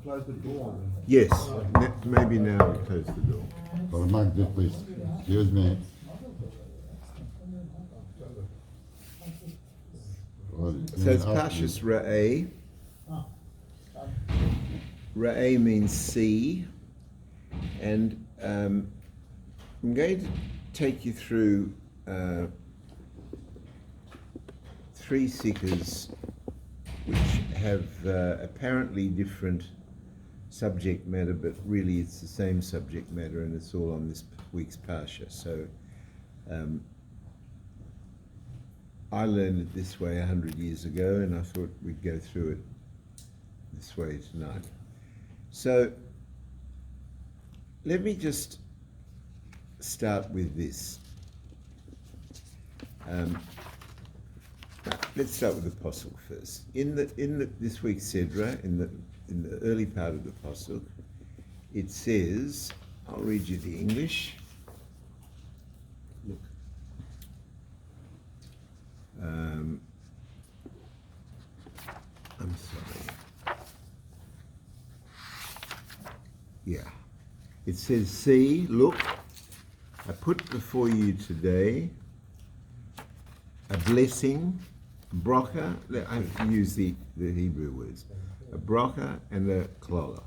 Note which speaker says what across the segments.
Speaker 1: Close the door.
Speaker 2: Yes, maybe now we close the door.
Speaker 3: Well, Mike, just please, excuse me. Well,
Speaker 2: So it's
Speaker 3: yeah,
Speaker 2: Parshas Ra'eh. Ra'eh means sea, and I'm going to take you through three sikhs which have apparently different subject matter, but really it's the same subject matter, and it's all on this week's Parsha. So I learned it this way 100 years ago, and I thought we'd go through it this way tonight. So let me just start with this. Let's start with the Pasuk first. In this week's Sedra, in the early part of the Pasuk, it says, I'll read you the English. Look. I'm sorry. Yeah. It says, see, look, I put before you today a blessing, bracha, I have to use the Hebrew words, a bracha and a klola.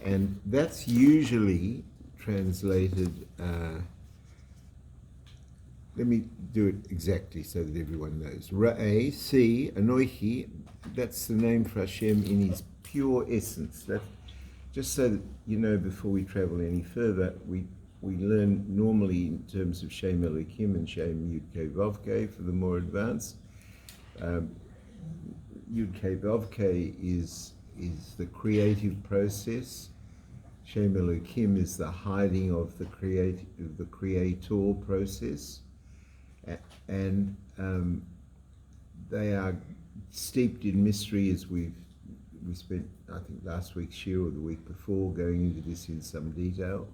Speaker 2: And that's usually translated, let me do it exactly so that everyone knows. Ra'eh, see, anoichi, that's the name for Hashem in his pure essence. That, just so that you know, before we travel any further, we learn normally in terms of Shem Elokim and Shem Yud-Kei Vav-Kei for the more advanced. Yud-Kei Vav-Kei is the creative process. Shem Elokim is the hiding of the creator process. And they are steeped in mystery, as we spent, I think, last week's shir or the week before going into this in some detail.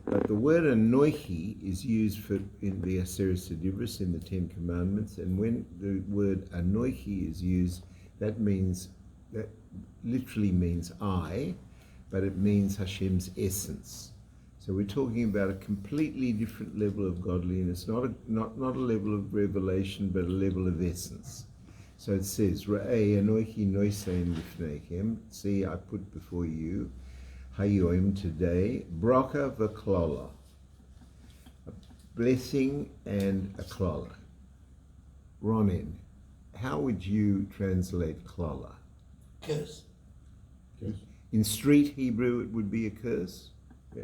Speaker 2: But the word anoichi is used in the Aseret Sedivros, in the Ten Commandments, and when the word anoichi is used, that literally means I, but it means Hashem's essence. So we're talking about a completely different level of godliness, not a level of revelation, but a level of essence. So it says, Ra'ei anoichi noisein lifneihem, see, I put before you, Hayoim today, bracha v'klola, a blessing and a klola. Ronen, how would you translate klola?
Speaker 4: Curse.
Speaker 2: In street Hebrew, it would be a curse? Yeah.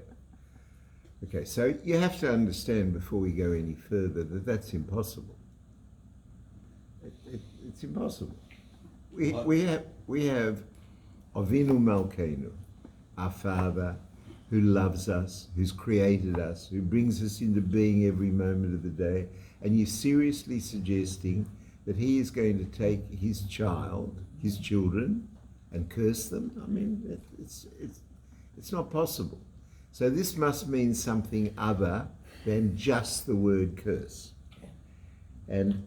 Speaker 2: Okay, so you have to understand before we go any further that that's impossible. It's impossible. We have Avinu Malkeinu, our Father, who loves us, who's created us, who brings us into being every moment of the day, and you're seriously suggesting that he is going to take his children, and curse them? I mean, it's not possible. So this must mean something other than just the word curse. And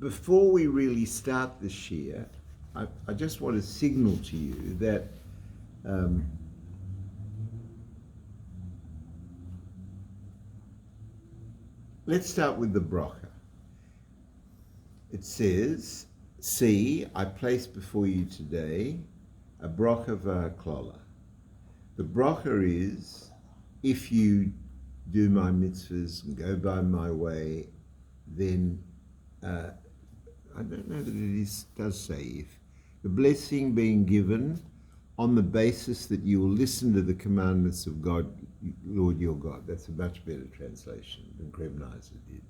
Speaker 2: before we really start the shir, I just want to signal to you that let's start with the bracha. It says, see, I place before you today a bracha v'klola. The bracha is, if you do my mitzvahs and go by my way, then I don't know that it does say if. The blessing being given on the basis that you will listen to the commandments of God, Lord your God. That's a much better translation than Kremnizer did.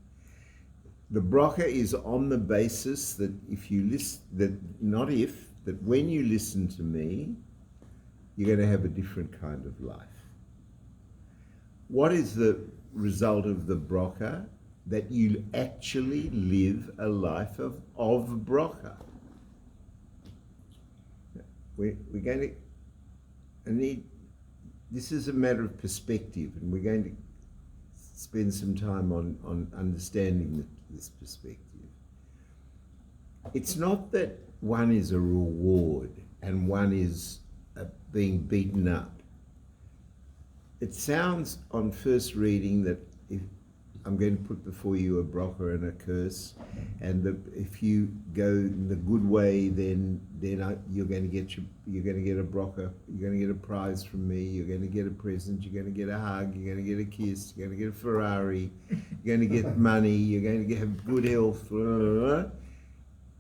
Speaker 2: The bracha is on the basis that if you listen, that when you listen to me, you're going to have a different kind of life. What is the result of the bracha? That you actually live a life of bracha. We're going to this is a matter of perspective, and we're going to spend some time on understanding this perspective. it's not that one is a reward and one is being beaten up. It sounds on first reading that if I'm going to put before you a bracha and a curse, and if you go in the good way, then you're going to get a bracha, you're going to get a prize from me, you're going to get a present, you're going to get a hug, you're going to get a kiss, you're going to get a Ferrari, you're going to get money, you're going to have good health, blah, blah, blah,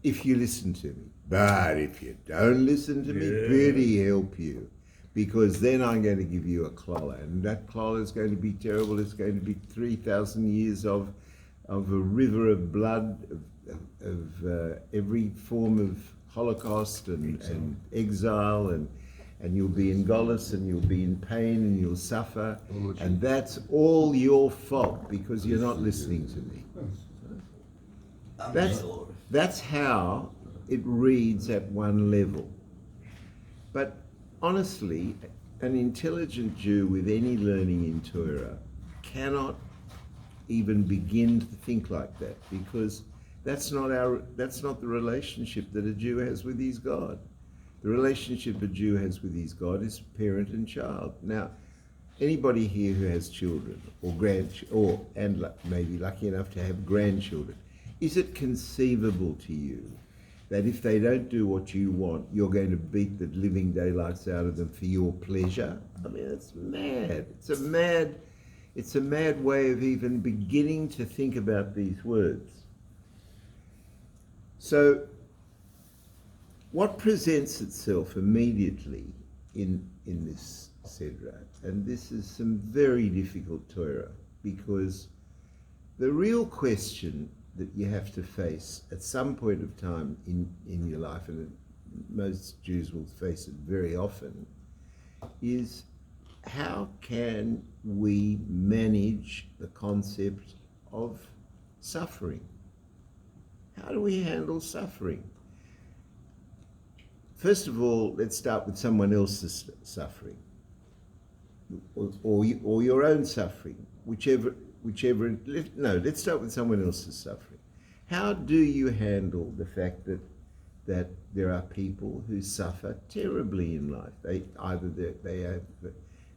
Speaker 2: if you listen to me. But if you don't listen to me, pity help you. Because then I'm going to give you a klola, and that klola is going to be terrible. It's going to be 3,000 years of a river of blood, of every form of Holocaust and exile, and you'll be in Golis, and you'll be in pain, and you'll suffer, and that's all your fault because you're not listening to me. That's how it reads at one level. But honestly, an intelligent Jew with any learning in Torah cannot even begin to think like that, because that's not the relationship that a Jew has with his God. The relationship a Jew has with his God is parent and child. Now, anybody here who has children or maybe lucky enough to have grandchildren, is it conceivable to you that if they don't do what you want, you're going to beat the living daylights out of them for your pleasure? I mean, it's mad. It's a mad way of even beginning to think about these words. So, what presents itself immediately in this Sedra, and this is some very difficult Torah, because the real question that you have to face at some point of time in your life, and most Jews will face it very often, is how can we manage the concept of suffering? How do we handle suffering? First of all, let's start with someone else's suffering, or your own suffering, whichever. Let's start with someone else's suffering. How do you handle the fact that there are people who suffer terribly in life? They have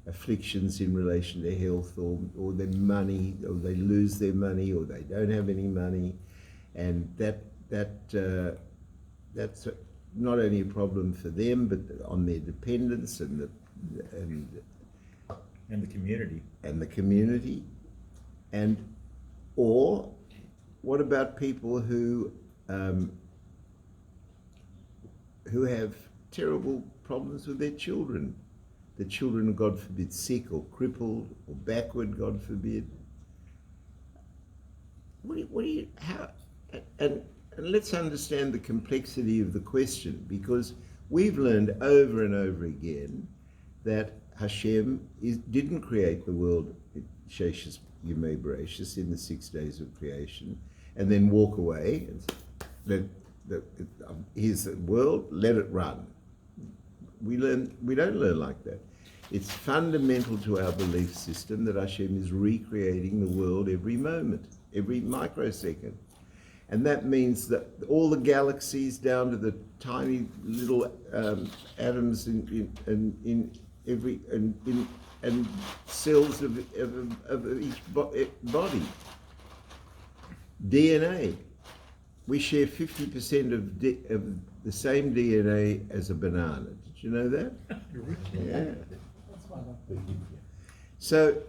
Speaker 2: afflictions in relation to health, or their money, or they lose their money, or they don't have any money, and that's not only a problem for them, but on their dependents and
Speaker 1: the community.
Speaker 2: Or what about people who have terrible problems with their children? The children are, God forbid, sick or crippled or backward, God forbid. And let's understand the complexity of the question, because we've learned over and over again that Hashem didn't create the world Sheshis Yemei Bereshis in the 6 days of creation, and then walk away and here's the world, let it run. We don't learn like that. It's fundamental to our belief system that Hashem is recreating the world every moment, every microsecond. And that means that all the galaxies down to the tiny little atoms in every and cells of each body. DNA. We share 50% of the same DNA as a banana. Did you know that? Yeah. So,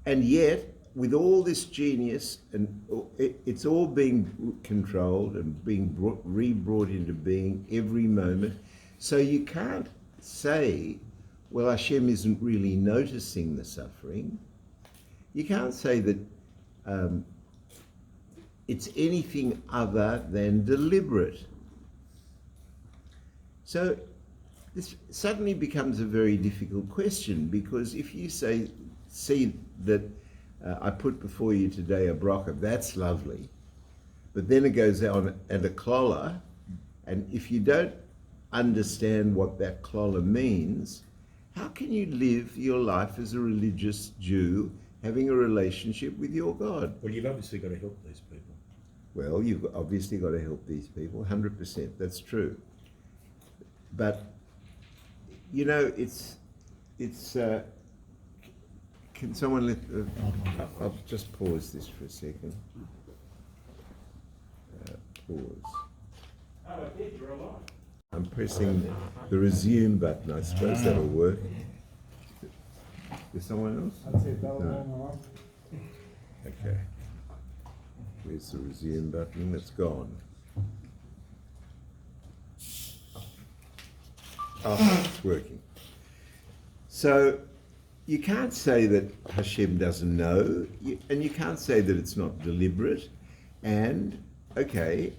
Speaker 2: and yet, with all this genius, and it's all being controlled and being re-brought into being every moment. So you can't say, well, Hashem isn't really noticing the suffering. You can't say that it's anything other than deliberate. So this suddenly becomes a very difficult question, because if you see that I put before you today a bracha, that's lovely, but then it goes on and a klola, and if you don't understand what that klola means, how can you live your life as a religious Jew having a relationship with your God?
Speaker 1: Well, you've obviously got to help these people.
Speaker 2: Well, you've obviously got to help these people, 100%, that's true. But, you know, can someone I'll just pause this for a second. Pause. I'm pressing the resume button, I suppose that'll work. Is someone else? No. Okay. Where's the resume button? It's gone. Oh, it's working. So you can't say that Hashem doesn't know, and you can't say that it's not deliberate. And, okay,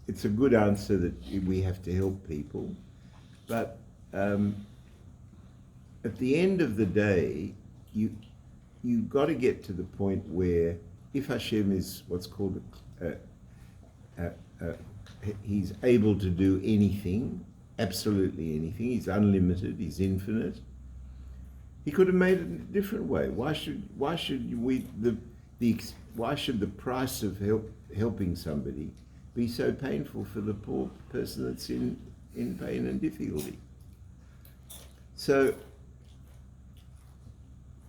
Speaker 2: it's a good answer that we have to help people, but at the end of the day, you've got to get to the point where if Hashem is what's called he's able to do anything, absolutely anything, he's unlimited, he's infinite, he could have made it in a different way. Why should the price of helping somebody be so painful for the poor person that's in pain and difficulty? So,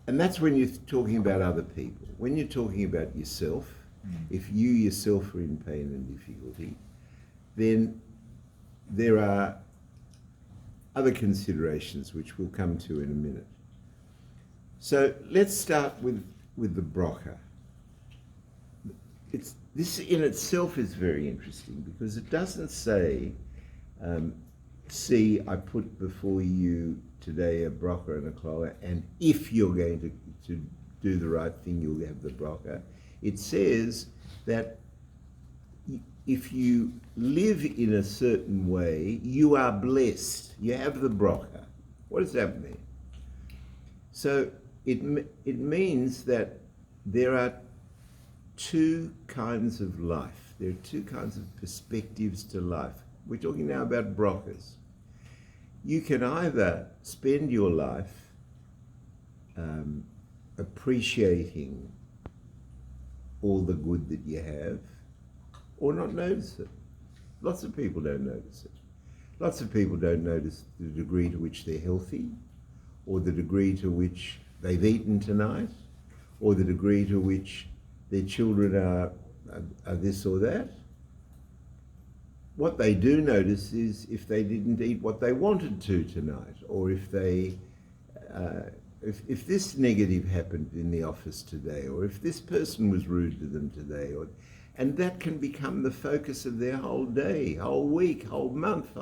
Speaker 2: and that's when you're talking about other people. When you're talking about yourself, if you yourself are in pain and difficulty, then there are other considerations which we'll come to in a minute. So let's start with the brocha. This in itself is very interesting because it doesn't say, see, I put before you today a brocha and a klola, and if you're going to do the right thing, you'll have the brocha. It says that if you live in a certain way, you are blessed. You have the brocha. What does that mean? So it means that there are two kinds of life. There are two kinds of perspectives to life. We're talking now about brochas. You can either spend your life appreciating all the good that you have, or not notice it. Lots of people don't notice it. Lots of people don't notice the degree to which they're healthy, or the degree to which they've eaten tonight, or the degree to which their children are this or that. What they do notice is if they didn't eat what they wanted to tonight, or if they, if this negative happened in the office today, or if this person was rude to them today, and that can become the focus of their whole day, whole week, whole month,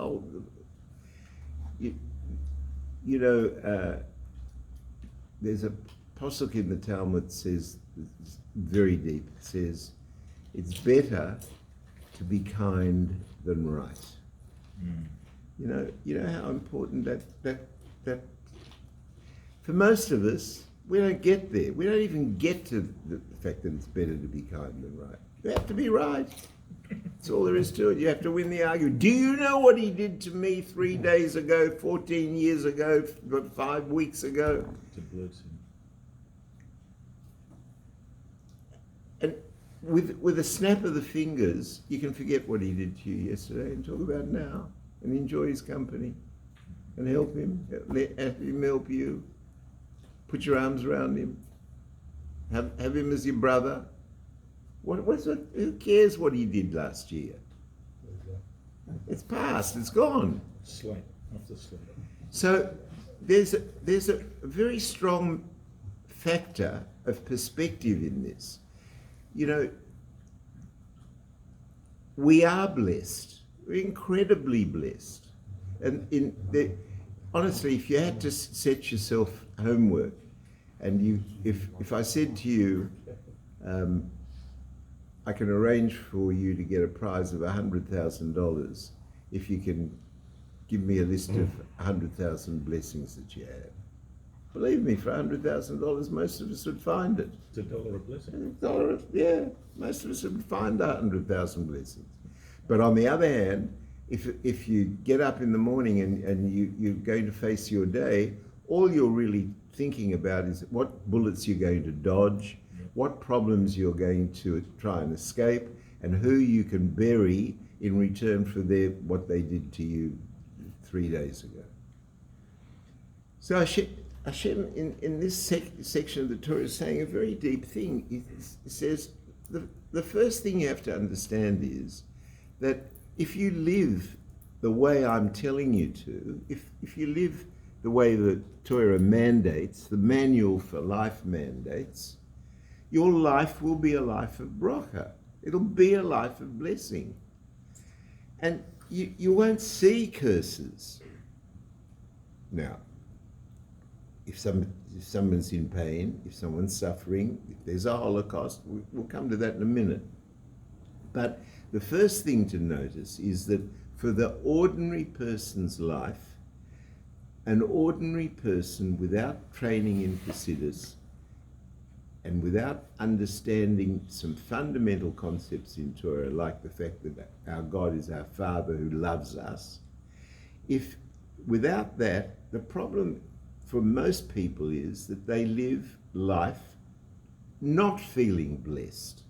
Speaker 2: there's a pasuk in the Talmud that says, it's very deep, it says, it's better to be kind than right. You know how important that for most of us, we don't get there. We don't even get to the fact that it's better to be kind than right. You have to be right. That's all there is to it. You have to win the argument. Do you know what he did to me 3 days ago, 14 years ago, 5 weeks ago?
Speaker 1: To bless him.
Speaker 2: And with a snap of the fingers, you can forget what he did to you yesterday and talk about now and enjoy his company and help him, let him help you. Put your arms around him. Have him as your brother. Who cares what he did last year? It's past, it's gone.
Speaker 1: Slate, after slate.
Speaker 2: So there's a very strong factor of perspective in this. You know, we are blessed. We're incredibly blessed. And honestly, if you had to set yourself homework, and if I said to you, I can arrange for you to get a prize of $100,000 if you can give me a list of 100,000 blessings that you have. Believe me, for $100,000, most of us would find it.
Speaker 1: It's $1 a blessing.
Speaker 2: Yeah, most of us would find 100,000 blessings. But on the other hand, if you get up in the morning and you're going to face your day, all you're really thinking about is what bullets you're going to dodge, what problems you're going to try and escape, and who you can bury in return for what they did to you 3 days ago. So Hashem in this section of the Torah is saying a very deep thing. It says the first thing you have to understand is that if you live the way I'm telling you to, if you live the way the Torah mandates, the manual for life mandates, your life will be a life of bracha. It'll be a life of blessing. And you won't see curses. Now, if someone's in pain, if someone's suffering, if there's a Holocaust, we'll come to that in a minute. But the first thing to notice is that for the ordinary person's life, an ordinary person without training in Hasidus and without understanding some fundamental concepts in Torah, like the fact that our God is our Father who loves us, if without that, the problem for most people is that they live life not feeling blessed.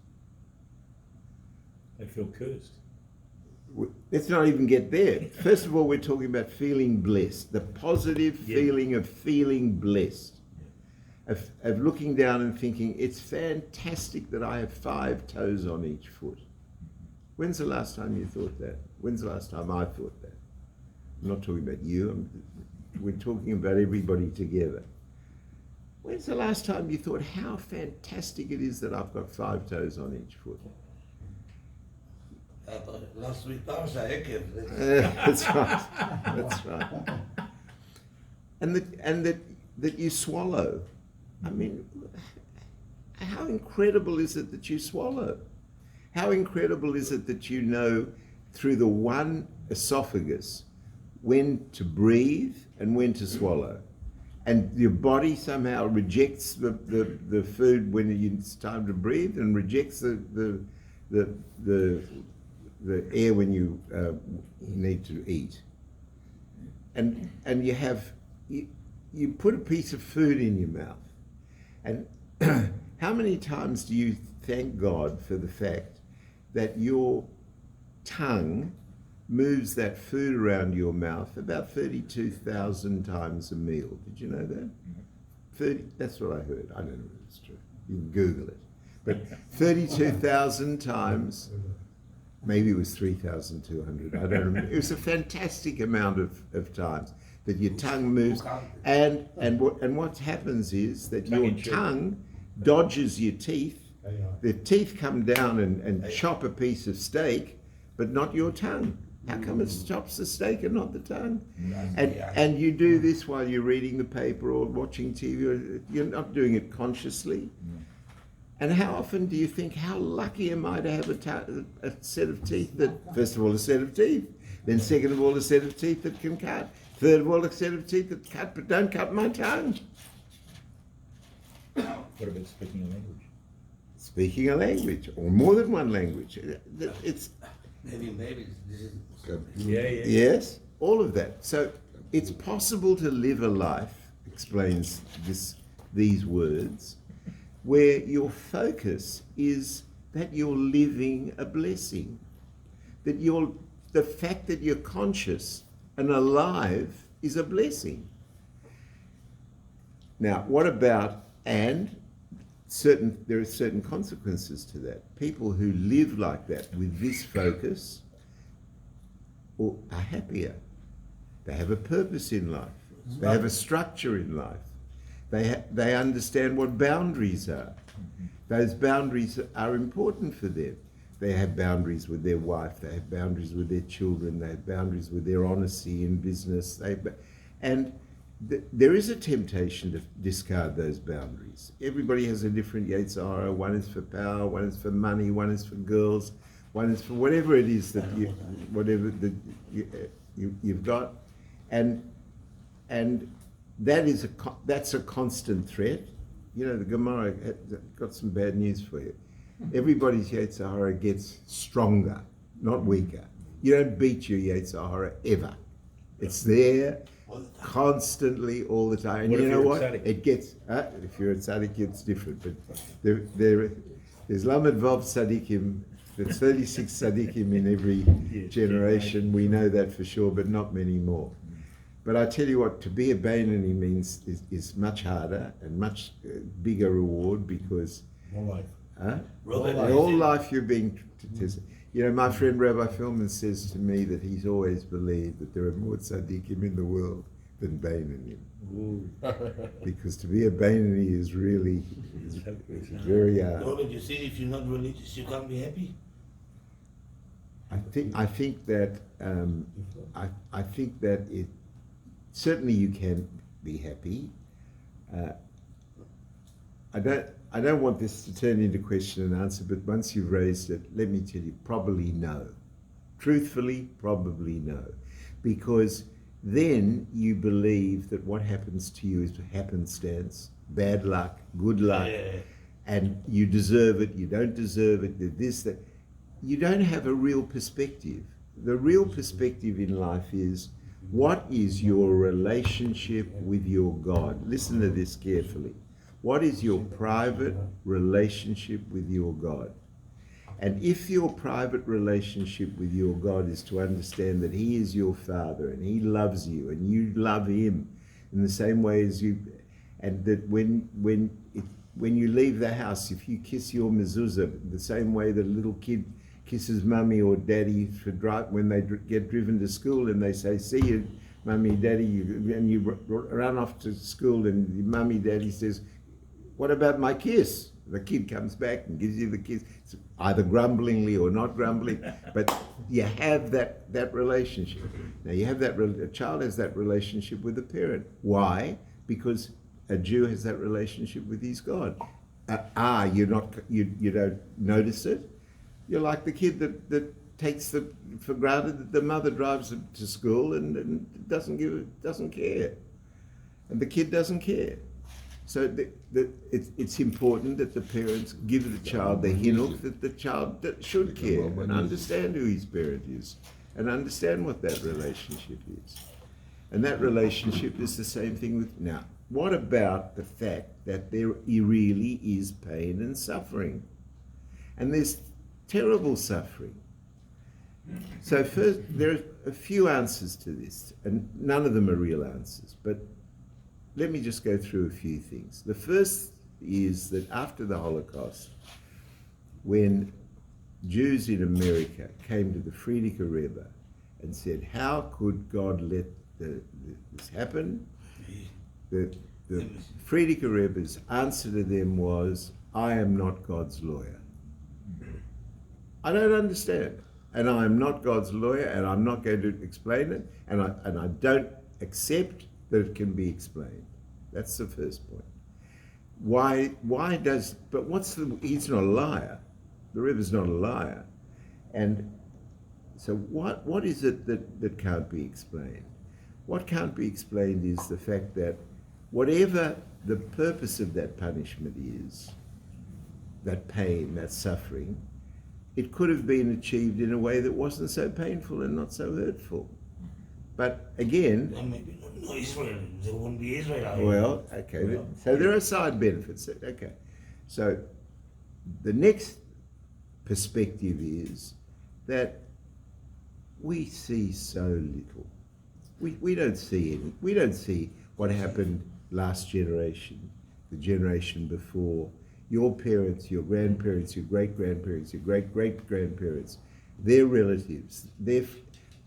Speaker 1: They feel cursed.
Speaker 2: Let's not even get there. First of all, we're talking about feeling blessed, the positive feeling of feeling blessed, of looking down and thinking, it's fantastic that I have 5 toes on each foot. When's the last time you thought that? When's the last time I thought that? I'm not talking about you, we're talking about everybody together. When's the last time you thought how fantastic it is that I've got 5 toes on each foot?
Speaker 4: Last week, Parshat.
Speaker 2: That's right. That's right. And that you swallow. I mean, how incredible is it that you swallow? How incredible is it that you know through the one esophagus when to breathe and when to swallow? And your body somehow rejects the food when it's time to breathe and rejects the air when you need to eat. And you put a piece of food in your mouth. And how many times do you thank God for the fact that your tongue moves that food around your mouth about 32,000 times a meal? Did you know that? 30, that's what I heard. I don't know if it's true. You can Google it. But 32,000 times, maybe it was 3,200, I don't remember. It was a fantastic amount of times that your tongue moves. And what happens is that your tongue dodges your teeth. The teeth come down and chop a piece of steak, but not your tongue. How come it chops the steak and not the tongue? And you do this while you're reading the paper or watching TV. You're not doing it consciously. And how often do you think, how lucky am I to have a set of teeth that, first of all, a set of teeth, then second of all, a set of teeth that can cut, third of all, a set of teeth that cut but don't cut my tongue.
Speaker 1: What about speaking a language?
Speaker 2: Speaking a language, or more than one language. It's
Speaker 4: Maybe this is
Speaker 1: Yeah.
Speaker 2: yes, all of that. So it's possible to live a life, explains these words, where your focus is that you're living a blessing, that the fact that you're conscious and alive is a blessing. Now, what about, and there are certain consequences to that. People who live like that with this focus are happier. They have a purpose in life. They have a structure in life. They understand what boundaries are. Those boundaries are important for them. They have boundaries with their wife. They have boundaries with their children. They have boundaries with their honesty in business. There is a temptation to discard those boundaries. Everybody has a different Yetzer Hara. One is for power, one is for money, one is for girls, one is for whatever it is that you've got, and that's a constant threat. You know, the Gemara got some bad news for you. Everybody's Yetzer Hara gets stronger, not weaker. You don't beat your Yetzer Hara ever. It's there constantly, all the time. And
Speaker 1: What
Speaker 2: you
Speaker 1: if
Speaker 2: know
Speaker 1: you're a
Speaker 2: what?
Speaker 1: tzaddik?
Speaker 2: It gets, if you're a tzaddik, it's different. But there's Lamed Vav Tzaddikim There's 36 tzaddikim in every generation. We know that for sure, but not many more. But I tell you what, to be a Bainani means is much harder and much bigger reward because
Speaker 1: More life.
Speaker 2: all life you're being tested. You know, my friend Rabbi Philman says to me that he's always believed that there are more tzaddikim in the world than Bainanim. Because to be a Bainani is really is very hard.
Speaker 4: No, but you see, if you're not religious, you can't be happy.
Speaker 2: I think that I think that it certainly you can be happy. I don't want this to turn into question and answer, but once you've raised it, let me tell you, probably no. Truthfully, probably no. Because then you believe that what happens to you is happenstance, bad luck, good luck, and you deserve it, you don't deserve it, this, that. You don't have a real perspective. The real perspective in life is, what is your relationship with your God? Listen to this carefully. What is your private relationship with your God? And if your private relationship with your God is to understand that He is your Father and He loves you and you love Him in the same way as you, and that when you leave the house, if you kiss your mezuzah the same way that a little kid kisses mummy or daddy when they get driven to school and they say, see you, mummy, daddy, and you run off to school and your mummy, daddy says, what about my kiss? The kid comes back and gives you the kiss, it's either grumblingly or not grumbling, but you have that relationship. Now you have a child has that relationship with the parent. Why? Because a Jew has that relationship with his God. You don't notice it. You're like the kid that takes for granted that the mother drives him to school and doesn't care, and the kid doesn't care. So it's important that the parents give the child the hinuk that the child should care and understand who his parent is and understand what that relationship is. And that relationship is the same thing with, now, what about the fact that there really is pain and suffering? And there's terrible suffering. So first, there are a few answers to this, and none of them are real answers, but let me just go through a few things. The first is that after the Holocaust, when Jews in America came to the Frierdiker Rebbe and said, how could God let this happen? The Frierdiker Rebbe's answer to them was, I am not God's lawyer. I don't understand, and I am not God's lawyer, and I'm not going to explain it, and I don't accept that it can be explained. That's the first point. He's not a liar. The Rebbe's not a liar. And so what is it that can't be explained? What can't be explained is the fact that whatever the purpose of that punishment is, that pain, that suffering, it could have been achieved in a way that wasn't so painful and not so hurtful. But again...
Speaker 4: And maybe no Israel, there won't be Israel.
Speaker 2: Well, okay, so there are side benefits. Okay, so the next perspective is that we see so little. We don't see any. We don't see what happened last generation, the generation before, your parents, your grandparents, your great-grandparents, your great-great-grandparents, their relatives,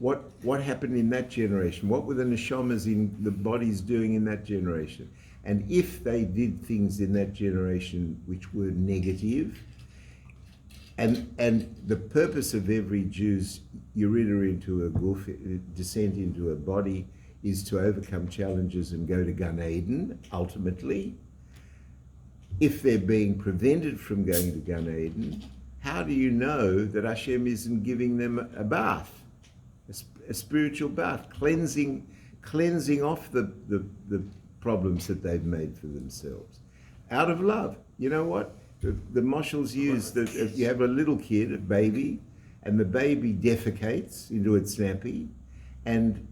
Speaker 2: what happened in that generation? What were the neshamas in the bodies doing in that generation? And if they did things in that generation which were negative, and the purpose of every Jew's Yerida into a guf, descent into a body, is to overcome challenges and go to Gan Eden, ultimately. If they're being prevented from going to Gan Eden, how do you know that Hashem isn't giving them a bath? A spiritual bath, cleansing off the problems that they've made for themselves, out of love. You know what? The moshels use that if you have a little kid, a baby, and the baby defecates into its nappy, and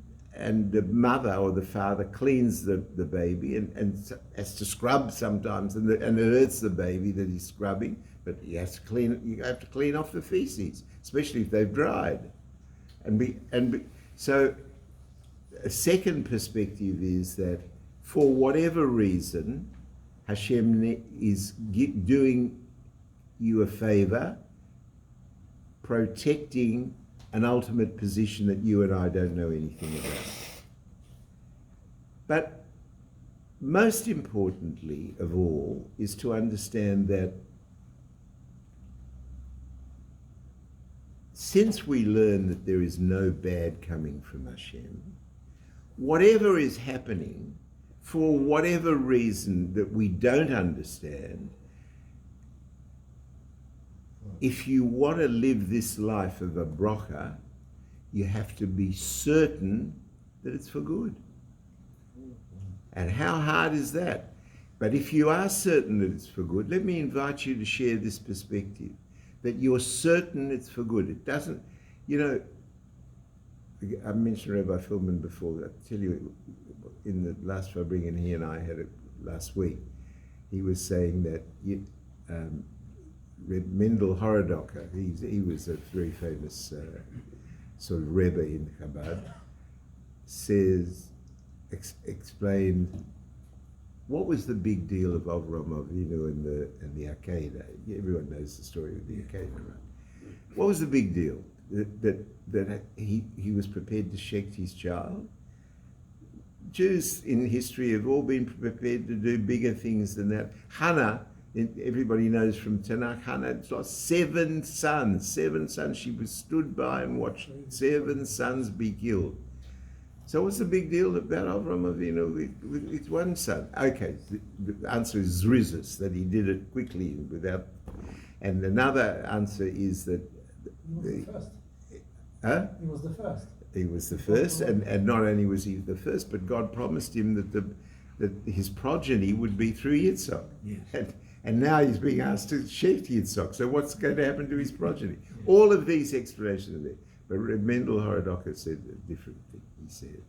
Speaker 2: the mother or the father cleans the baby and has to scrub sometimes, and it hurts the baby that he's scrubbing but you have to clean off the feces, especially if they've dried. So a second perspective is that for whatever reason, Hashem is doing you a favor, protecting an ultimate position that you and I don't know anything about. But most importantly of all is to understand that since we learn that there is no bad coming from Hashem, whatever is happening, for whatever reason that we don't understand, if you want to live this life of a bracha, you have to be certain that it's for good. And how hard is that? But if you are certain that it's for good, let me invite you to share this perspective, that you're certain it's for good. It doesn't, I mentioned Rabbi Philman before. I tell you, in the last Fabring, he and I had it last week, he was saying that Mendel Horodoker, he was a very famous sort of Rebbe in Chabad, explained what was the big deal of Avram Avinu and the Akedah. Everyone knows the story of the Akedah, right? What was the big deal? That he was prepared to shecht his child? Jews in history have all been prepared to do bigger things than that. Hannah, everybody knows from Tanakh, Hannah lost 7 sons. 7 sons. She was stood by and watched 7 sons be killed. So what's the big deal about Avram Avinu with 1 son? Okay, the answer is zrizus, that he did it quickly without. And another answer is that
Speaker 5: he was the first.
Speaker 2: Huh?
Speaker 5: He was the first.
Speaker 2: He was the first, and not only was he the first, but God promised him that his progeny would be through Yitzhak.
Speaker 1: Yes.
Speaker 2: And now he's being asked to shecht Yitzhak. So what's going to happen to his progeny? All of these explanations are there. But Mendel Horodoker said a different thing. He said,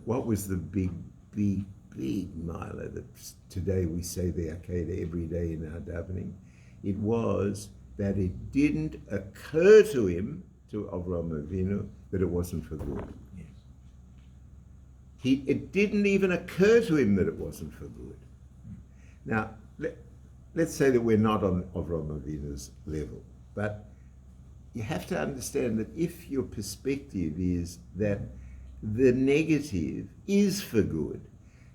Speaker 2: what was the big miler that today we say the Akedah every day in our davening? It was that it didn't occur to him, to Avram Avinu, that it wasn't for good.
Speaker 1: Yes.
Speaker 2: It didn't even occur to him that it wasn't for good. Now, let's say that we're not on Avram Avinu's level, but you have to understand that if your perspective is that the negative is for good,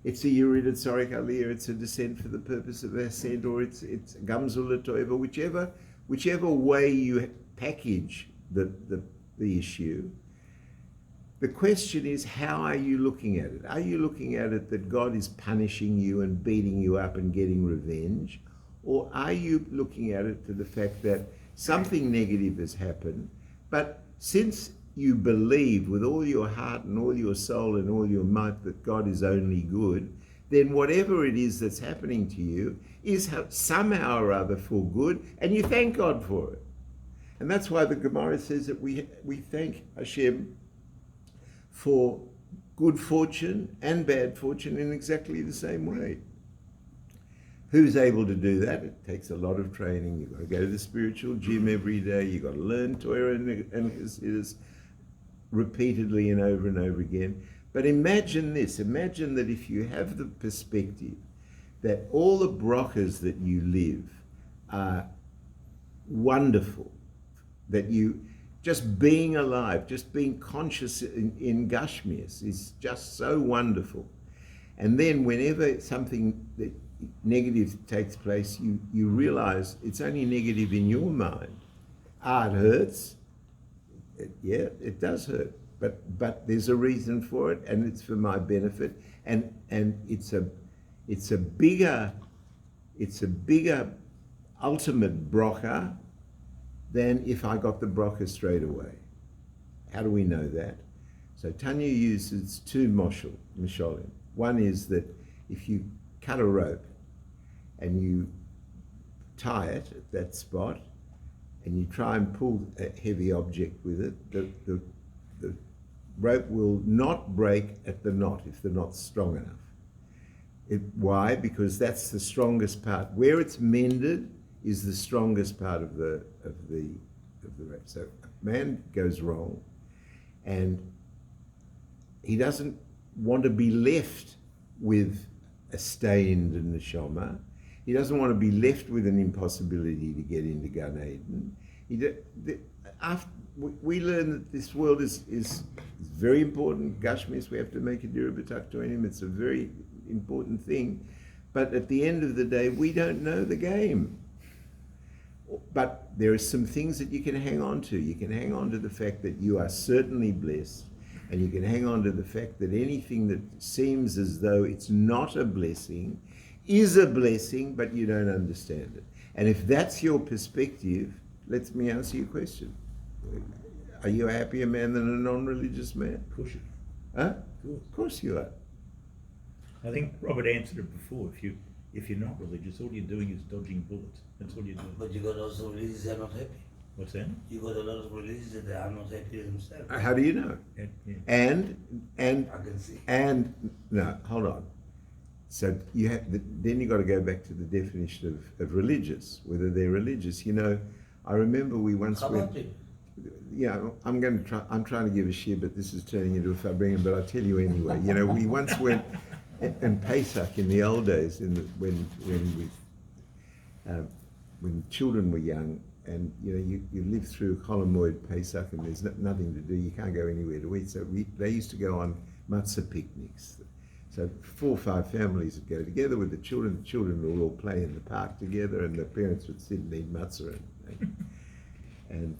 Speaker 2: it's a Yerid Tzorik Aliyah, it's a descent for the purpose of ascent, or it's Gamzul Toiva, whichever way you package the issue. The question is, how are you looking at it? Are you looking at it that God is punishing you and beating you up and getting revenge? Or are you looking at it to the fact that something negative has happened, but since you believe with all your heart and all your soul and all your might that God is only good, then whatever it is that's happening to you is somehow or other for good, and you thank God for it. And that's why the Gemara says that we thank Hashem for good fortune and bad fortune in exactly the same way. Who's able to do that? It takes a lot of training. You've got to go to the spiritual gym every day. You've got to learn Torah and Chassidus repeatedly and over again. But imagine this. Imagine that if you have the perspective that all the brachas that you live are wonderful, that you just being alive, just being conscious in Gashmias is just so wonderful. And then whenever something that negative takes place, you realize it's only negative in your mind. It hurts. It does hurt. But there's a reason for it, and it's for my benefit. And it's a bigger ultimate bracha than if I got the bracha straight away. How do we know that? So Tanya uses 2 mishalim. One is that if you cut a rope and you tie it at that spot and you try and pull a heavy object with it, the rope will not break at the knot if the knot's strong enough. Why? Because that's the strongest part. Where it's mended is the strongest part of the rape. So a man goes wrong, and he doesn't want to be left with a stained neshama. He doesn't want to be left with an impossibility to get into Gan Eden. We learn that this world is very important. Gashmis, we have to make a dira b'tak toinim. It's a very important thing. But at the end of the day, we don't know the game. But there are some things that you can hang on to. You can hang on to the fact that you are certainly blessed, and you can hang on to the fact that anything that seems as though it's not a blessing is a blessing, but you don't understand it. And if that's your perspective, let me answer your question. Are you a happier man than a non-religious man?
Speaker 1: Of course you
Speaker 2: Huh?
Speaker 1: Of
Speaker 2: Of course you are.
Speaker 1: I think Robert answered it before. If you're not religious, all you're doing is dodging bullets. That's all you're doing.
Speaker 4: But you got also religious that are not happy.
Speaker 1: What's that?
Speaker 4: You got a lot of religious that are not happy themselves.
Speaker 2: How do you know?
Speaker 1: Yeah.
Speaker 2: And
Speaker 4: I can see.
Speaker 2: no, hold on. So you have then you got to go back to the definition of religious, whether they're religious. You know, I remember we once
Speaker 4: How
Speaker 2: went.
Speaker 4: about people?
Speaker 2: Yeah, I'm trying to give a share, but this is turning into a fabringham. But I'll tell you anyway. You know, we once went in Pesach in the old days, when children were young, and you know you live through Cholamoid Pesach, and there's nothing to do. You can't go anywhere to eat. So they used to go on matzah picnics. So 4 or 5 families would go together with the children. The children would all play in the park together, and the parents would sit and eat matzah. And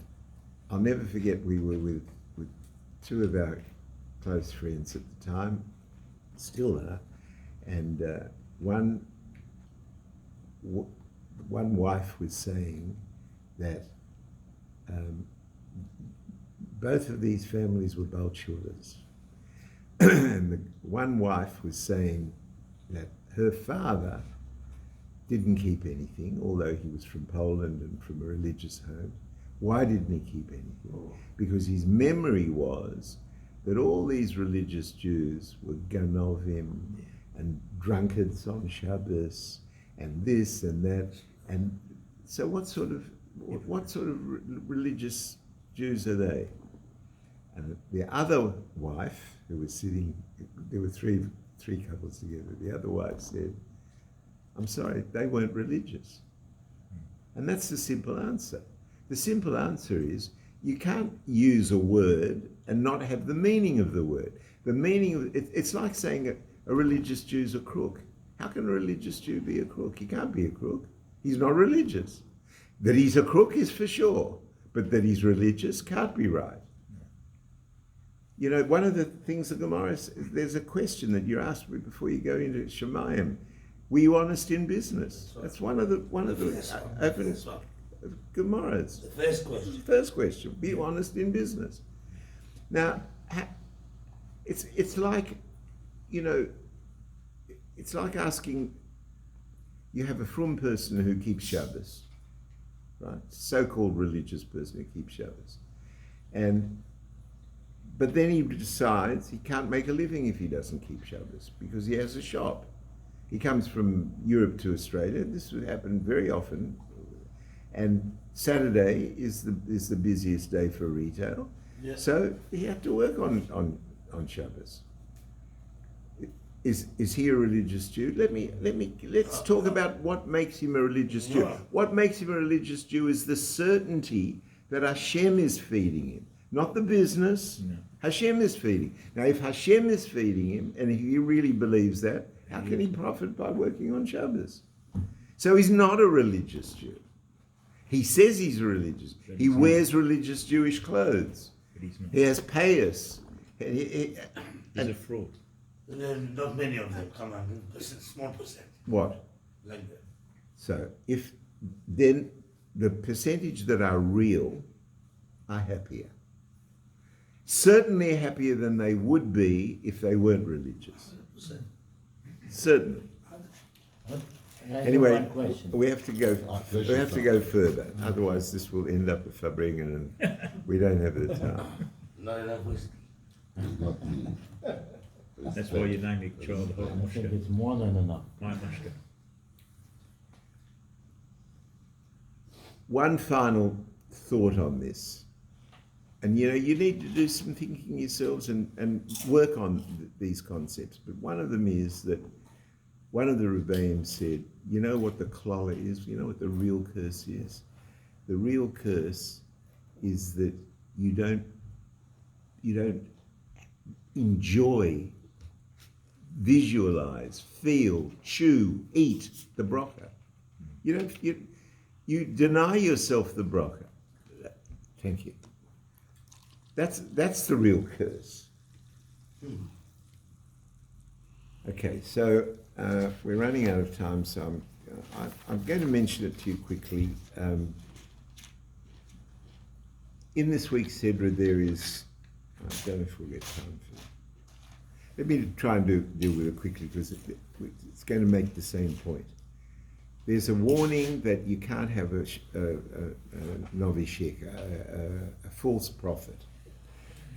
Speaker 2: I'll never forget, we were with 2 of our close friends at the time, still are, and one wife was saying that both of these families were Balchulas. And the one wife was saying that her father didn't keep anything, although he was from Poland and from a religious home. Why didn't he keep anything? Because his memory was that all these religious Jews were ganovim and drunkards on Shabbos and this and that. And so what sort of religious Jews are they? And the other wife, who was sitting, there were three couples together, the other wife said, I'm sorry, they weren't religious. And that's the simple answer. The simple answer is, you can't use a word and not have the meaning of the word. The meaning of it's like saying a religious Jew's a crook. How can a religious Jew be a crook? He can't be a crook. He's not religious. That he's a crook is for sure, but that he's religious can't be right. You know, one of the things the Gemara, there's a question that you're asked before you go into Shemayim. Were you honest in business? That's one of the open Gemaras.
Speaker 4: The first question.
Speaker 2: First question. Be honest in business. Now, it's like, you know, it's like asking. You have a frum person who keeps Shabbos, right? So-called religious person who keeps Shabbos, but then he decides he can't make a living if he doesn't keep Shabbos because he has a shop. He comes from Europe to Australia. This would happen very often. And Saturday is the busiest day for retail.
Speaker 4: Yeah.
Speaker 2: So he had to work on Shabbos. Is he a religious Jew? Let's talk about what makes him a religious Jew. What makes him a religious Jew is the certainty that Hashem is feeding him. Not the business. No. Hashem is feeding. Now, if Hashem is feeding him, and he really believes that, how can he profit by working on Shabbos? So he's not a religious Jew. He says he's religious. He wears religious Jewish clothes.
Speaker 1: But he's not.
Speaker 2: He has payas.
Speaker 1: He's a fraud.
Speaker 4: There are not many of them. Come on, small percent.
Speaker 2: What?
Speaker 4: Like that.
Speaker 2: So if then the percentage that are real are happier. Certainly happier than they would be if they weren't religious.
Speaker 4: 100%.
Speaker 2: Certainly. Anyway, we have to go. We have to go further. Otherwise, this will end up with Fabringen, and we don't have the time.
Speaker 4: Not enough whiskey.
Speaker 3: It's not me.
Speaker 1: That's why you name your child
Speaker 5: I think
Speaker 1: Mushka.
Speaker 5: it's more than enough.
Speaker 1: My Mushka.
Speaker 2: one final thought on this. And you know, you need to do some thinking yourselves and work on these concepts. But one of them is that one of the Rebbeim said, you know what the klola is? You know what the real curse is? The real curse is that you don't enjoy, visualize, feel, chew, eat the bracha. You deny yourself the bracha. Thank you. That's the real curse. Okay, so we're running out of time, so I'm going to mention it to you quickly. In this week's Sedra, there is, I don't know if we'll get time for it. Let me try and deal with it quickly because it's going to make the same point. There's a warning that you can't have a novi sheker, a false prophet.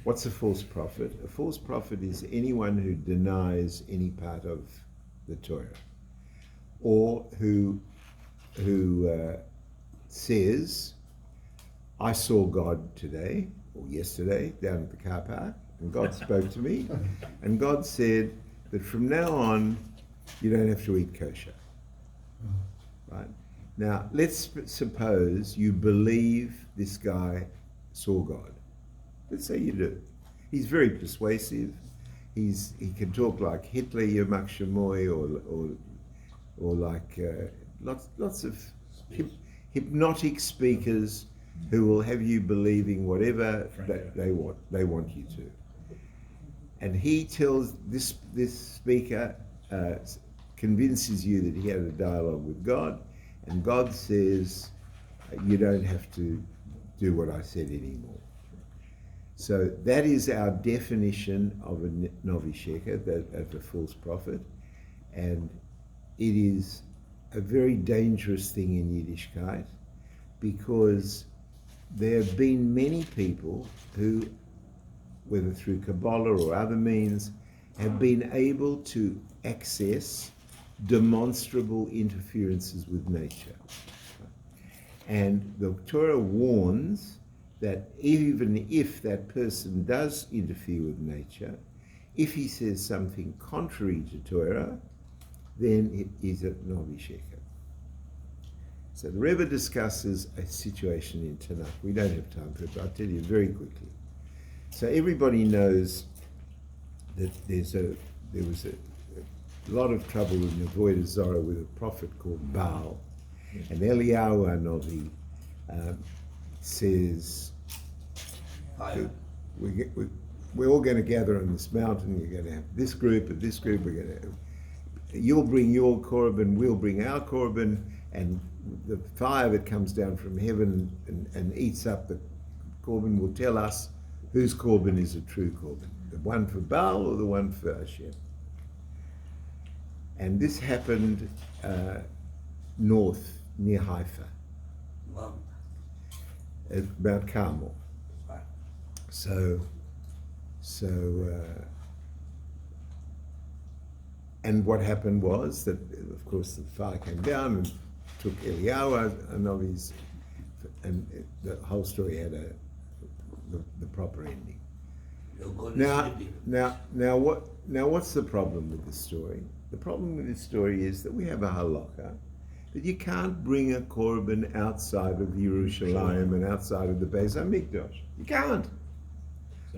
Speaker 2: What's a false prophet? A false prophet is anyone who denies any part of the Torah, or who says, I saw God today or yesterday down at the car park, and God spoke to me, and God said that from now on you don't have to eat kosher. Right? Now, let's suppose you believe this guy saw God. Let's say you do. He's very persuasive. He can talk like Hitler, Yermak Shemoy, or like lots of hypnotic speakers who will have you believing whatever they want you to. And he tells this speaker convinces you that he had a dialogue with God, and God says you don't have to do what I said anymore. So that is our definition of a novi sheker, of a false prophet, and it is a very dangerous thing in Yiddishkeit, because there have been many people who, whether through Kabbalah or other means, have been able to access demonstrable interferences with nature. And the Torah warns that even if that person does interfere with nature, if he says something contrary to Torah, then it is a novi sheker. So the Rebbe discusses a situation in Tanakh. We don't have time for it, but I'll tell you very quickly. So everybody knows that there was a lot of trouble in the Avodah Zarah with a prophet called Baal, and Eliyahu Hanavi says, we're all going to gather on this mountain. You're going to have this group and this group. You'll bring your korban, we'll bring our korban, and the fire that comes down from heaven and eats up the korban will tell us whose korban is a true korban, the one for Baal or the one for Hashem. And this happened north, near Haifa, at Mount Carmel. And what happened was that, of course, the fire came down and took Eliyahu Hanavi's, and the whole story had the proper ending. Now, what's the problem with this story? The problem with this story is that we have a halakha that you can't bring a korban outside of Yerushalayim and outside of the Beis HaMikdash. You can't.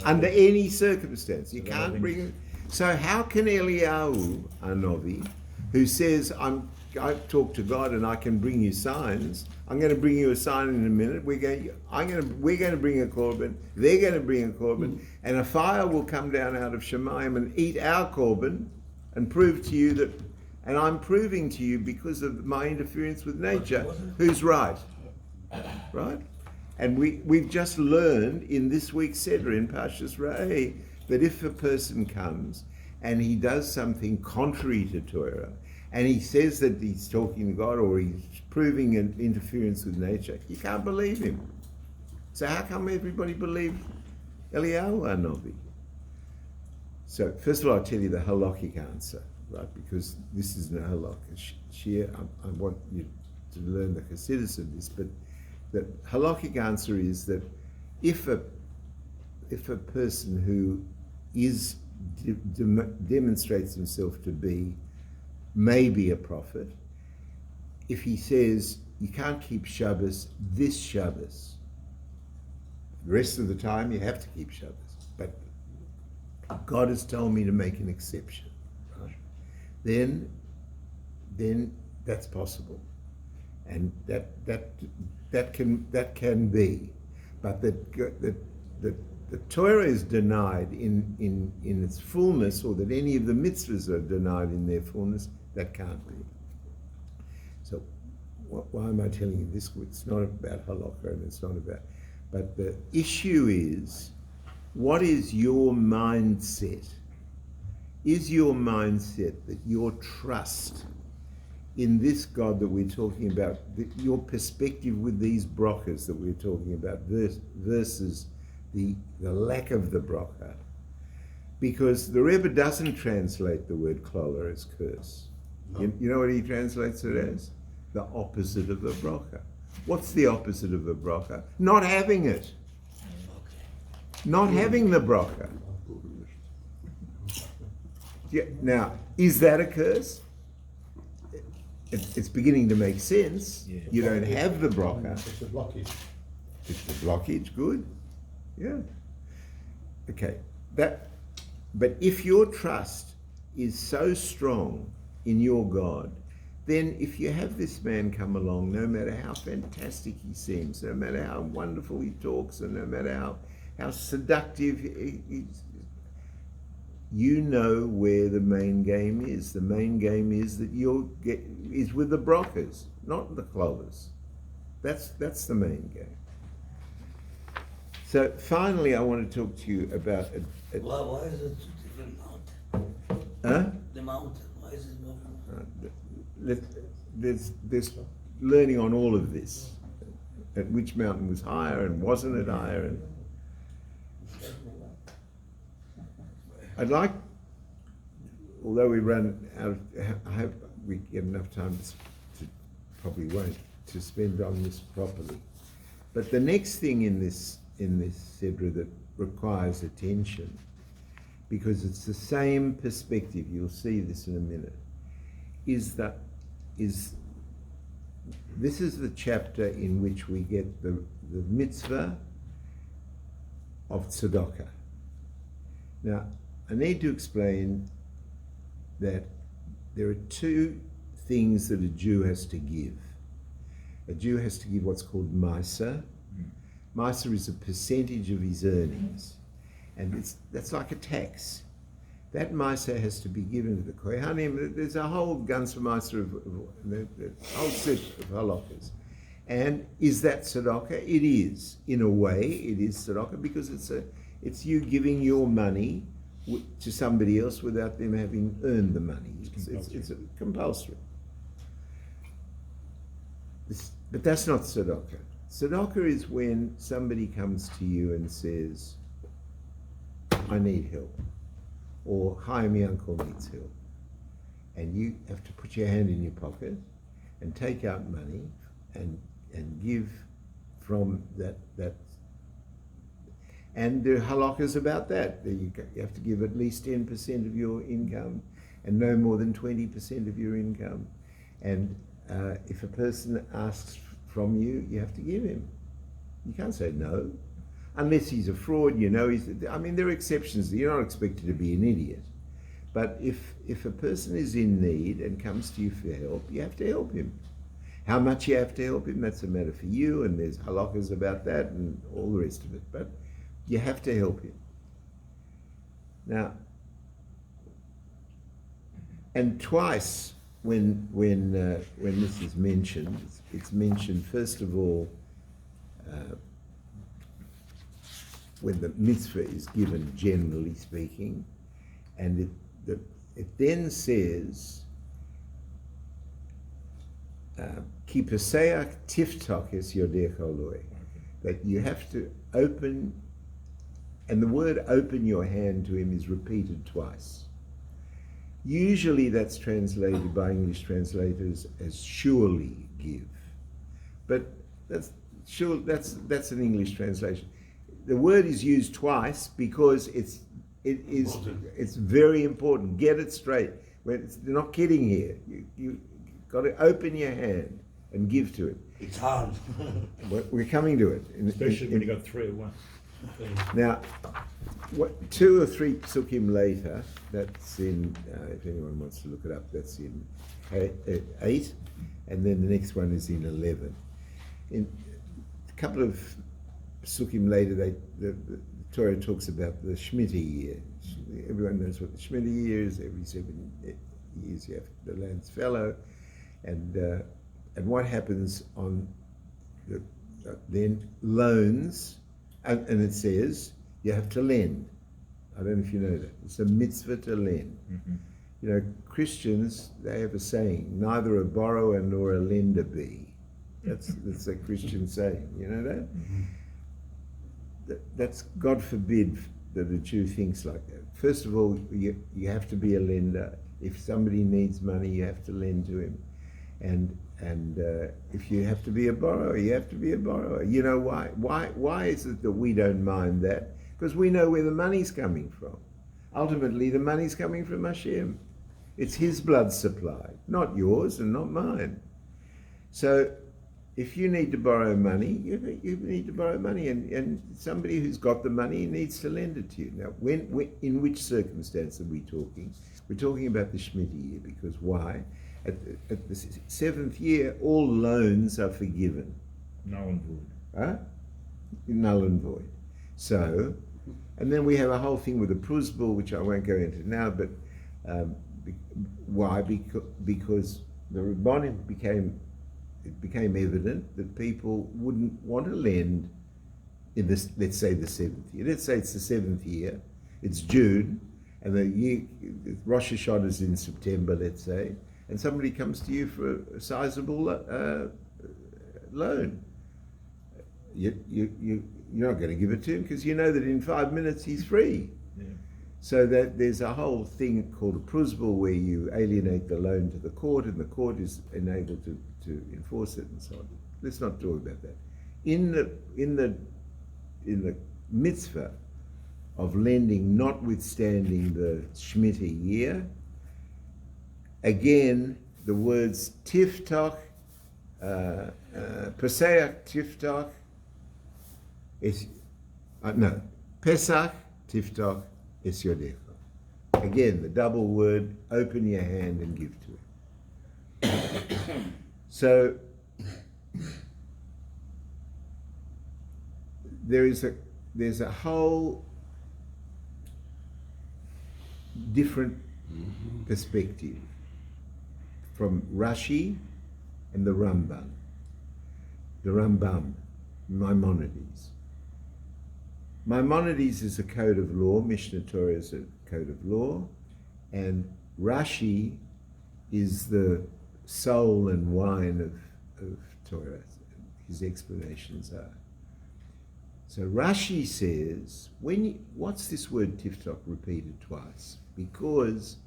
Speaker 2: Under any circumstance. You can't bring it. So how can Eliyahu Hanavi, who says, I talk to God and I can bring you signs, I'm going to bring you a sign in a minute, we're going to bring a korban, they're going to bring a korban, and a fire will come down out of Shemayim and eat our korban and prove to you that, and I'm proving to you because of my interference with nature, who's right. Right? And we've just learned in this week's Sedra, in Parshat Re'eh, that if a person comes and he does something contrary to Torah, and he says that he's talking to God or he's proving an interference with nature, you can't believe him. So how come everybody believed Eliyahu Hanavi? So first of all, I'll tell you the halakhic answer, right? Because this is a halakha. I want you to learn the chassidus of this, but the halakhic answer is that if a person who is demonstrates himself to be maybe a prophet, if he says you can't keep Shabbos this Shabbos, the rest of the time you have to keep Shabbos, but God has told me to make an exception, right? Then that's possible, and that can be, but the Torah is denied in its fullness, or that any of the mitzvahs are denied in their fullness. That can't be. So why am I telling you this? It's not about halakha, and it's not about. But the issue is, what is your mindset? Is your mindset that your trust in this God that we're talking about, your perspective with these brachas that we're talking about versus the lack of the bracha? Because the Rebbe doesn't translate the word klola as curse.
Speaker 4: No.
Speaker 2: You know what he translates it as? The opposite of the bracha. What's the opposite of the bracha? Not having it. Not having the bracha. Yeah, now, is that a curse? It's beginning to make sense.
Speaker 1: Yeah.
Speaker 2: You don't have the bracha.
Speaker 5: It's a blockage.
Speaker 2: It's the blockage, good. Yeah. Okay. But if your trust is so strong in your God, then if you have this man come along, no matter how fantastic he seems, no matter how wonderful he talks, and no matter how seductive he is, you know where the main game is. The main game is that is with the brachas, not the clovers. That's the main game. So finally, I want to talk to you about
Speaker 4: Why is it two different mountains?
Speaker 2: huh?
Speaker 4: The mountain, why is it moving?
Speaker 2: There's learning on all of this. At which mountain was higher and wasn't it higher? And I'd like, although we run out of, I hope we get enough time to probably won't, to spend on this properly. But the next thing in this Sidra that requires attention, because it's the same perspective, you'll see this in a minute, this is the chapter in which we get the mitzvah of tzedakah. Now, I need to explain that there are two things that a Jew has to give. A Jew has to give what's called Maaser. Maaser is a percentage of his earnings, and that's like a tax. That Maaser has to be given to the Kohanim. There's a whole Ganzer Maaser of the whole set of halakhas. And is that tzedakah? It is. In a way, it is tzedakah, because it's you giving your money to somebody else without them having earned the money. It's compulsory. But that's not tzedakah. Tzedakah is when somebody comes to you and says, I need help, or hi, my uncle needs help. And you have to put your hand in your pocket and take out money and give from that. And there are halakhas about that. You have to give at least 10% of your income and no more than 20% of your income. And if a person asks from you, you have to give him. You can't say no. Unless he's a fraud, there are exceptions. You're not expected to be an idiot. But if a person is in need and comes to you for help, you have to help him. How much you have to help him, that's a matter for you, and there's halakhas about that and all the rest of it. But you have to help him. Now, and twice when this is mentioned, it's mentioned first of all when the mitzvah is given, generally speaking, and it then says, Ki peseach tiftach es yodecha loi, that you have to open, and the word open your hand to him is repeated twice. Usually that's translated by English translators as surely give. But sure, that's an English translation. The word is used twice because it's very important. Get it straight. They're not kidding here. You got to open your hand and give to it.
Speaker 4: It's hard.
Speaker 2: We're coming to it.
Speaker 1: Especially when you got three at once.
Speaker 2: Now, 2 or 3 psukim later, that's in, if anyone wants to look it up, that's in 8, and then the next one is in 11. In a couple of psukim later, the Torah talks about the Shemitah year. Everyone knows what the Shemitah year is. Every 7 years you have the land's fallow, and what happens on then loans, and it says you have to lend. I don't know if you know that. It's a mitzvah to lend.
Speaker 1: Mm-hmm.
Speaker 2: You know, Christians, they have a saying, neither a borrower nor a lender be. That's a Christian saying. You know that? Mm-hmm. That's, God forbid that a Jew thinks like that. First of all, you have to be a lender. If somebody needs money, you have to lend to him. And if you have to be a borrower, you have to be a borrower. You know why? Why is it that we don't mind that? Because we know where the money's coming from. Ultimately, the money's coming from Hashem. It's His blood supply, not yours and not mine. So, if you need to borrow money, you need to borrow money, and somebody who's got the money needs to lend it to you. Now, in which circumstance are we talking? We're talking about the Shemitah year, because why? At the 7th year, all loans are forgiven.
Speaker 1: Null and void.
Speaker 2: Huh? Null and void. So, and then we have a whole thing with the prusbul, which I won't go into now, but why? Because the Rabbanim became evident that people wouldn't want to lend in this, let's say the 7th year. Let's say it's the 7th year, it's June, and the year, Rosh Hashanah is in September, let's say, and somebody comes to you for a sizable loan. You're not going to give it to him because you know that in 5 minutes he's free.
Speaker 1: Yeah.
Speaker 2: So that there's a whole thing called a prusbul where you alienate the loan to the court, and the court is enabled to enforce it and so on. Let's not talk about that. In the mitzvah of lending, notwithstanding the Shemitah year, again the words tiftach, Pesach tiftach, Pesach tiftach es yodecha. Again, the double word, open your hand and give to it. So, there's a whole different perspective from Rashi and the Rambam, Maimonides. Maimonides is a code of law, Mishnah Torah is a code of law, and Rashi is the soul and wine of Torah. His explanations are. So Rashi says, what's this word tiftach repeated twice? Because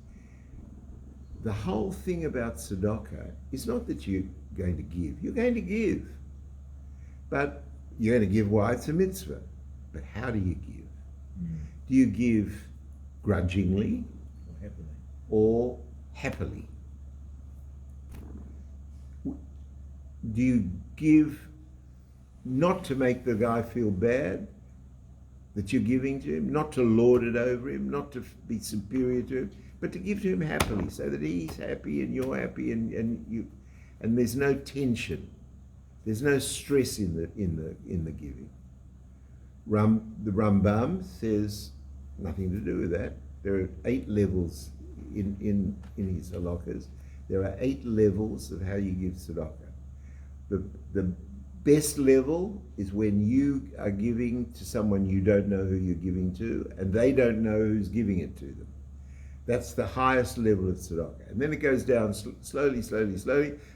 Speaker 2: the whole thing about tzedakah is not that you're going to give. You're going to give. But you're going to give why? It's a mitzvah. But how do you give? Do you give grudgingly or happily? Do you give not to make the guy feel bad that you're giving to him, not to lord it over him, not to be superior to him, but to give to him happily, so that he's happy and you're happy, and there's no tension, there's no stress in the giving. The Rambam says nothing to do with that. There are 8 levels in his halakhas. There are 8 levels of how you give tzedakah. The best level is when you are giving to someone you don't know who you're giving to, and they don't know who's giving it to them. That's the highest level of tzedakah. And then it goes down slowly,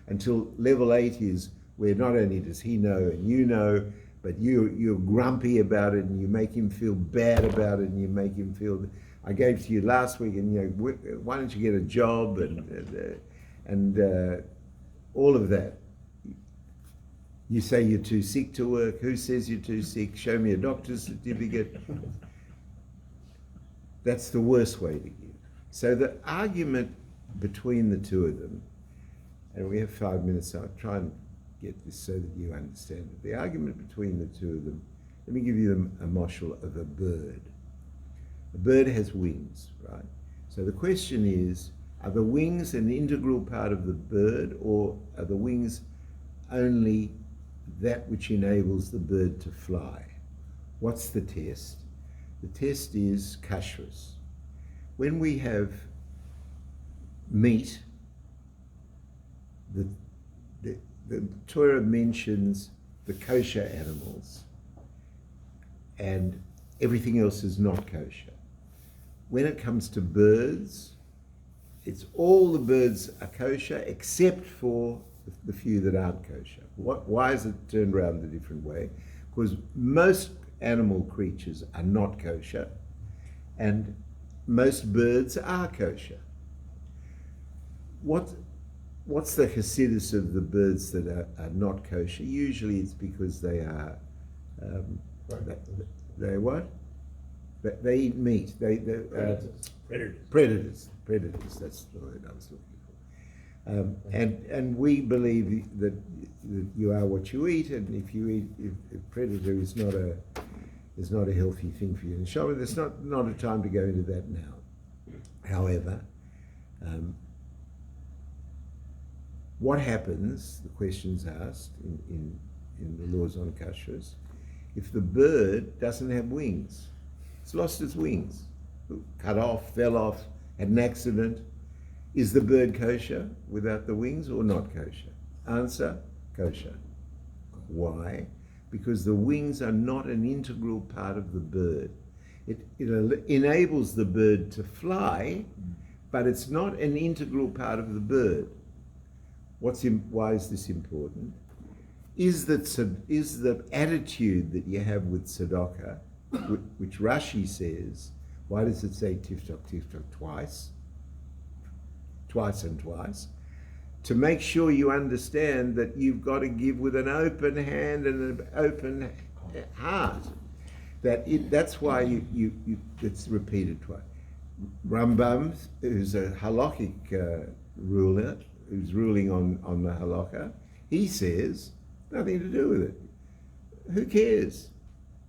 Speaker 2: until level 8 is where not only does he know and you know, but you're grumpy about it, and you make him feel bad about it, and you make him feel, I gave to you last week, and why don't you get a job, and all of that. You say you're too sick to work. Who says you're too sick? Show me a doctor's certificate. That's the worst way to give. So the argument between the two of them, and we have 5 minutes, so I'll try and get this so that you understand it. The argument between the two of them, let me give you a moshel of a bird. A bird has wings, right? So the question is, are the wings an integral part of the bird, or are the wings only that which enables the bird to fly? What's the test? The test is kashrus. When we have meat, the Torah mentions the kosher animals, and everything else is not kosher. When it comes to birds, it's all the birds are kosher except for the few that aren't kosher. Why is it turned around a different way? Because most animal creatures are not kosher, and most birds are kosher. What's the chassidus of the birds that are not kosher? Usually it's because they are, they what? They eat meat. Predators. That's the word I was looking for. And we believe that you are what you eat, and if you eat, if predator is not a healthy thing for you. And so there's not a time to go into that now. However, what happens? The question's asked in the laws on kashrus. If the bird doesn't have wings, it's lost its wings, cut off, fell off, had an accident. Is the bird kosher without the wings or not kosher? Answer, kosher. Why? Because the wings are not an integral part of the bird. It enables the bird to fly, but it's not an integral part of the bird. Why is this important? Is the attitude that you have with tzedakah, which Rashi says, why does it say tiftok twice? Twice and twice. To make sure you understand that you've got to give with an open hand and an open heart. That's why it's repeated twice. Rambam, who's a halakhic ruler, who's ruling on the halakha, he says, nothing to do with it. Who cares?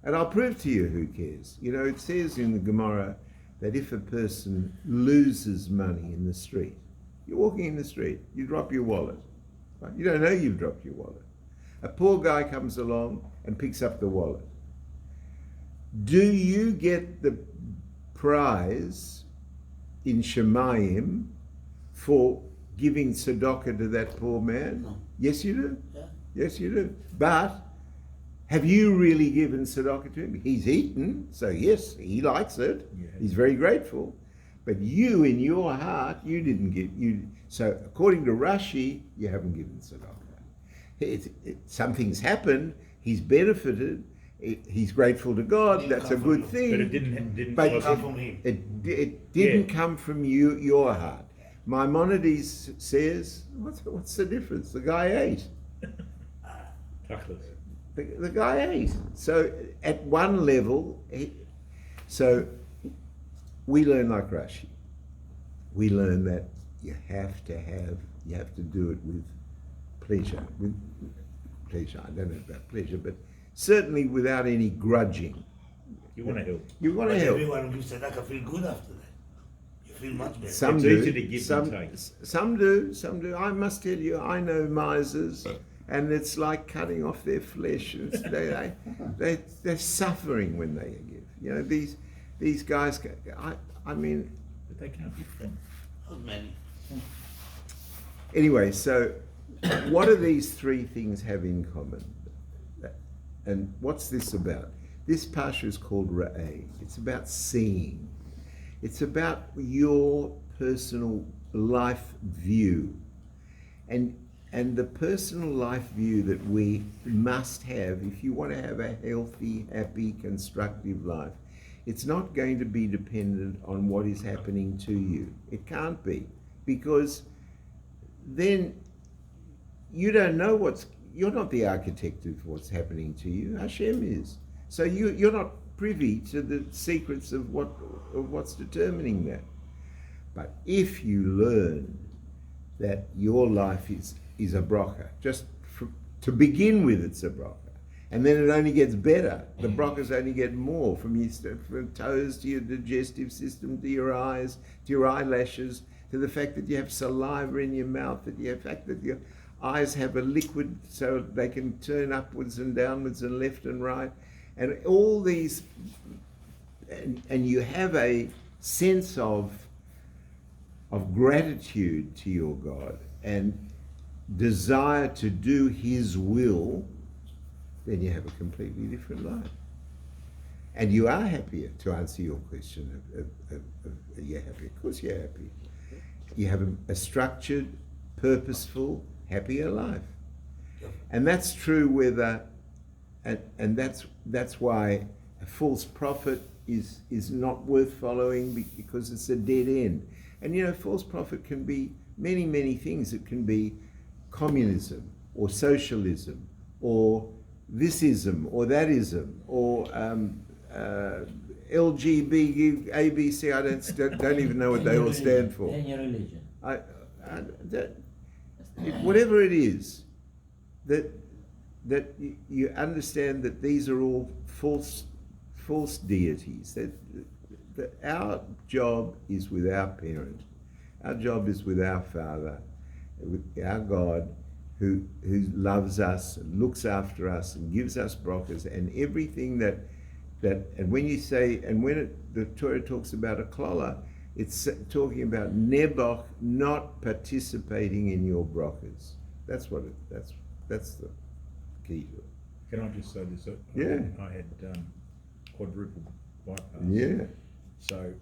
Speaker 2: And I'll prove to you who cares. You know, it says in the Gemara that if a person loses money in the street, you're walking in the street, you drop your wallet. Right? You don't know you've dropped your wallet. A poor guy comes along and picks up the wallet. Do you get the prize in Shemayim for giving tzedakah to that poor man?
Speaker 4: No.
Speaker 2: Yes, you do.
Speaker 4: Yeah.
Speaker 2: Yes, you do. But have you really given tzedakah to him? He's eaten, so yes, he likes it.
Speaker 1: Yeah.
Speaker 2: He's very grateful. But you, in your heart, you didn't give. So according to Rashi, you haven't given tzedakah. Something's happened. He's benefited. He's grateful to God. That's a good thing.
Speaker 1: But it didn't
Speaker 2: But
Speaker 4: come from him.
Speaker 2: it didn't come from your heart. Maimonides says, what's the difference? The guy ate.
Speaker 1: Tachlis.
Speaker 2: The guy ate. So at one level, so we learn like Rashi. We learn that you have to do it with pleasure. I don't know about pleasure, but certainly without any grudging.
Speaker 1: You want to help.
Speaker 2: You want to
Speaker 4: But
Speaker 2: help.
Speaker 4: everyone who gives tzedakah feel good after that. You feel much better.
Speaker 2: Some
Speaker 1: It's
Speaker 2: do.
Speaker 1: easy to give and take.
Speaker 2: Some do. I must tell you, I know misers, and it's like cutting off their flesh. They're suffering when they give. You know, these guys. I mean.
Speaker 1: But they can't be friends.
Speaker 4: Not many.
Speaker 2: Anyway, so what do these three things have in common? And what's this about? This parsha is called Ra'eh. It's about seeing. It's about your personal life view. And the personal life view that we must have if you want to have a healthy, happy, constructive life. It's not going to be dependent on what is happening to you. It can't be. Because then you don't know you're not the architect of what's happening to you. Hashem is. So you're not privy to the secrets of what's determining that. But if you learn that your life is a bracha, to begin with, it's a bracha. And then it only gets better. The brachas only get more from toes to your digestive system, to your eyes, to your eyelashes, to the fact that you have saliva in your mouth, that you have the fact that your eyes have a liquid so they can turn upwards and downwards and left and right. And all these, and you have a sense of gratitude to your God and desire to do His will, then you have a completely different life. And you are happier, to answer your question of you're happy. Of course you're happy. You have a structured, purposeful, happier life. And that's true whether, and that's why a false prophet is not worth following, because it's a dead end. And you know, false prophet can be many, many things. It can be communism or socialism or thisism or thatism or LGBT, ABC. I don't even know what they all stand for.
Speaker 6: And your religion.
Speaker 2: Whatever it is, that you understand that these are all false deities. That our job is with our parent. Our job is with our Father, with our God, who loves us and looks after us and gives us brachas and everything that and when you say, and when the Torah talks about a klola, it's talking about Nebuch not participating in your brachas. That's the key to it.
Speaker 1: Can I just say this?
Speaker 2: Yeah.
Speaker 1: I had quadruple bypass.
Speaker 2: Yeah.
Speaker 1: So